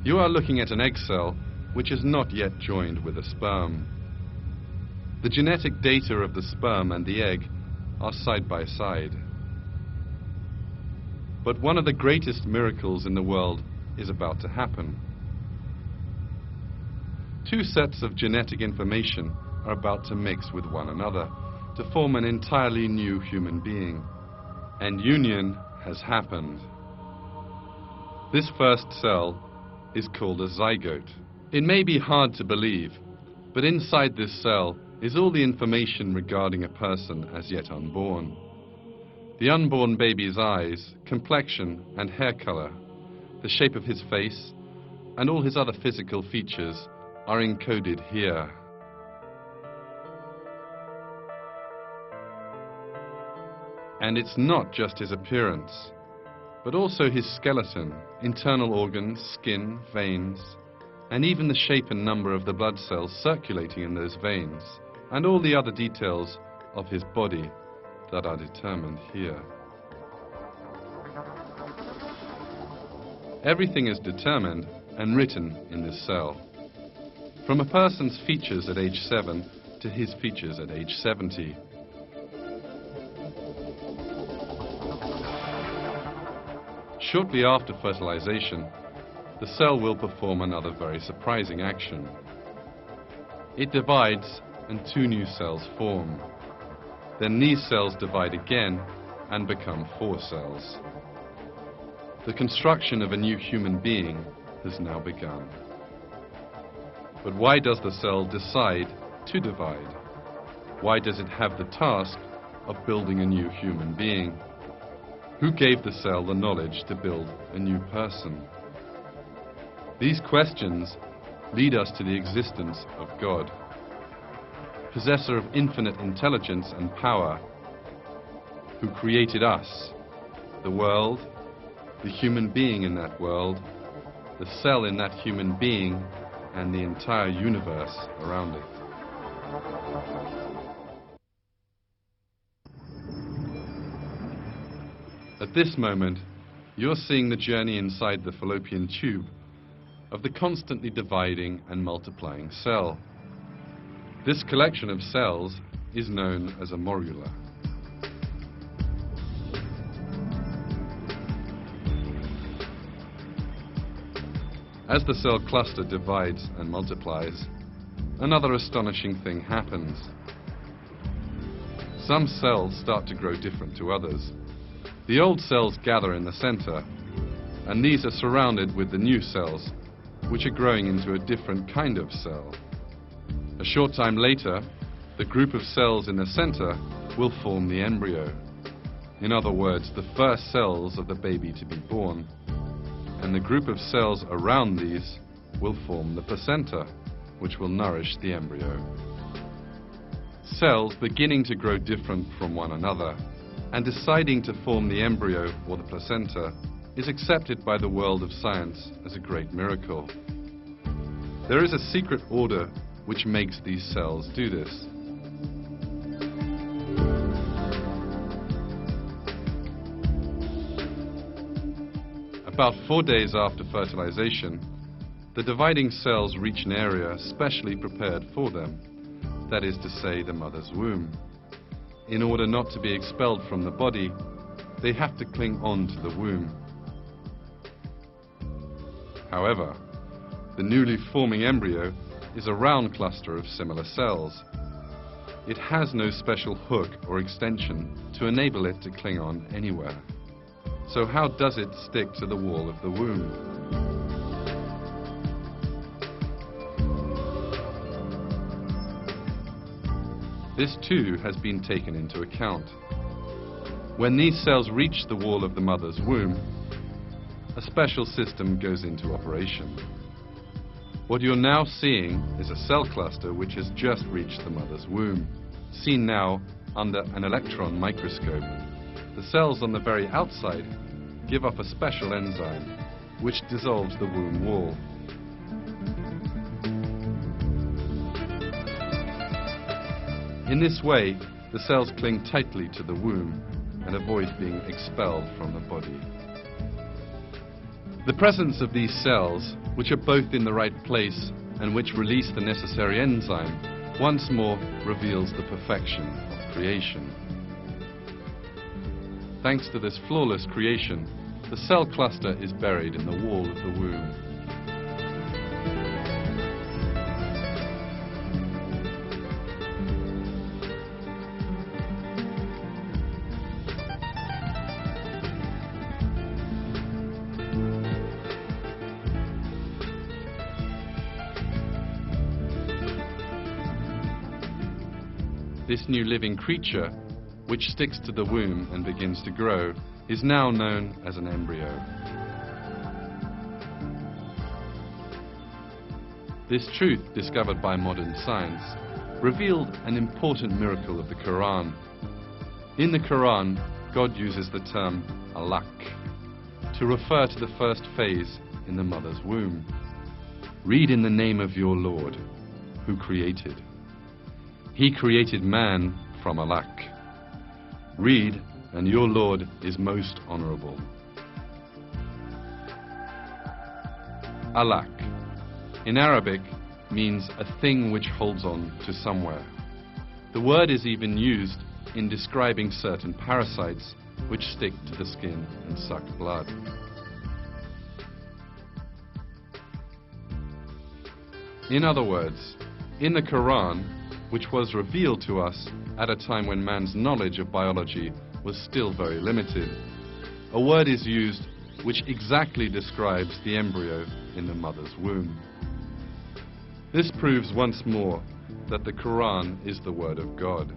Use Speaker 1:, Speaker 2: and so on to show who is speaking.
Speaker 1: You are looking at an egg cell which is not yet joined with a sperm. The genetic data of the sperm and the egg are side by side. But one of the greatest miracles in the world is about to happen. Two sets of genetic information are about to mix with one another to form an entirely new human being. And union has happened. This first cell is called a zygote. It may be hard to believe, but inside this cell is all the information regarding a person as yet unborn. The unborn baby's eyes, complexion and hair color, the shape of his face, and all his other physical features are encoded here. And it's not just his appearance, but also his skeleton, internal organs, skin, veins, and even the shape and number of the blood cells circulating in those veins, and all the other details of his body that are determined here. Everything is determined and written in this cell. From a person's features at age 7 to his features at age 70. Shortly after fertilization, the cell will perform another very surprising action. It divides and two new cells form. Then these cells divide again and become 4 cells. The construction of a new human being has now begun. But why does the cell decide to divide? Why does it have the task of building a new human being? Who gave the cell the knowledge to build a new person? These questions lead us to the existence of God, possessor of infinite intelligence and power, who created us, the world, the human being in that world, the cell in that human being, and the entire universe around it. At this moment, you're seeing the journey inside the fallopian tube of the constantly dividing and multiplying cell. This collection of cells is known as a morula. As the cell cluster divides and multiplies, another astonishing thing happens. Some cells start to grow different to others. The old cells gather in the center, and these are surrounded with the new cells, which are growing into a different kind of cell. A short time later, the group of cells in the center will form the embryo. In other words, the first cells of the baby to be born. And the group of cells around these will form the placenta, which will nourish the embryo. Cells beginning to grow different from one another and deciding to form the embryo or the placenta is accepted by the world of science as a great miracle. There is a secret order which makes these cells do this. About 4 days after fertilization, the dividing cells reach an area specially prepared for them, that is to say, the mother's womb. In order not to be expelled from the body, they have to cling on to the womb. However, the newly forming embryo is a round cluster of similar cells. It has no special hook or extension to enable it to cling on anywhere. So how does it stick to the wall of the womb? This too has been taken into account. When these cells reach the wall of the mother's womb, a special system goes into operation. What you're now seeing is a cell cluster which has just reached the mother's womb, seen now under an electron microscope. The cells on the very outside give off a special enzyme which dissolves the womb wall. In this way, the cells cling tightly to the womb and avoid being expelled from the body. The presence of these cells, which are both in the right place and which release the necessary enzyme, once more reveals the perfection of creation. Thanks to this flawless creation, the cell cluster is buried in the wall of the womb. This new living creature, which sticks to the womb and begins to grow, is now known as an embryo. This truth, discovered by modern science, revealed an important miracle of the Quran. In the Quran, God uses the term alaq to refer to the first phase in the mother's womb. Read in the name of your Lord, who created. He created man from alaq. Read, and your Lord is most honorable. Alaq, in Arabic, means a thing which holds on to somewhere. The word is even used in describing certain parasites which stick to the skin and suck blood. In other words, in the Quran, which was revealed to us at a time when man's knowledge of biology was still very limited, a word is used which exactly describes the embryo in the mother's womb. This proves once more that the Quran is the word of God.